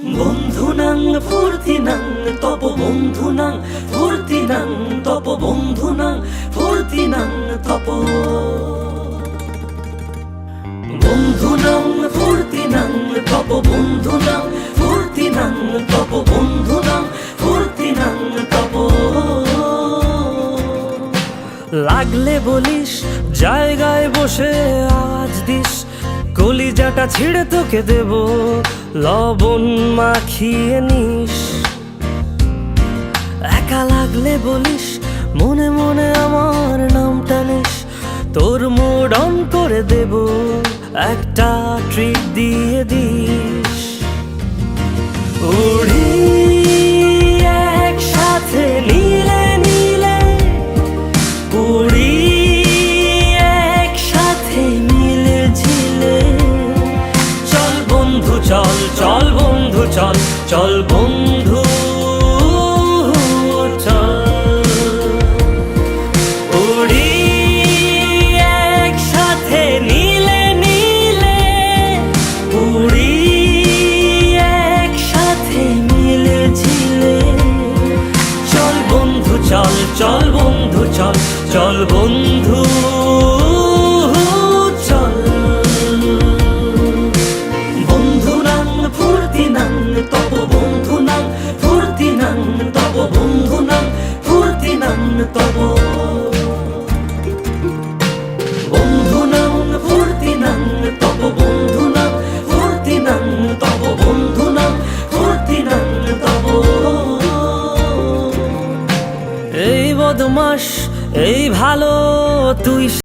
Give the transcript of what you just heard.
বন্ধুনাং ফুর্তিনাং তপ বন্ধুনাং ফুর্তিনাং তপ বন্ধুনাং ফুর্তিনাং তপ বন্ধুনাং ফুর্তিনাং তপ বন্ধুনাং ফুর্তিনাং তপ বন্ধুনাং ফুর্তিনাং তপ। লাগলে বলিস জায়গায় বসে আওয়াজ দিস, কলিজাটা ছিঁড়ে তোকে দেব লবণ মাখিয়ে নিস। একা লাগলে বলিস মনে মনে আমার নামটা নিস, তোর মুড অন করে দেব একটা ট্রিট দিয়ে দিস। উড়ি একসাথে নীলে নীলে, উড়ি একসাথে মিলে ঝিলে, চল বন্ধু চল, চল বন্ধু চল, চল বন্ধু চল। উড়ি একসাথে নীলে নীলে, উড়ি একসাথে মিলে ঝিলে, চল বন্ধু চল, চল বন্ধু চল, চল বন্ধু চল। বন্ধুনাং ফুর্তিনাং তপ বন্ধুনাং ফুর্তিনাং তপ বন্ধুনাং ফুর্তিনাং তপ। বন্ধুনাং ফুর্তিনাং তপ বন্ধুনাং ফুর্তিনাং তপ বন্ধুনাং ফুর্তিনাং তপ। এই বদমাস এই ভালো তুই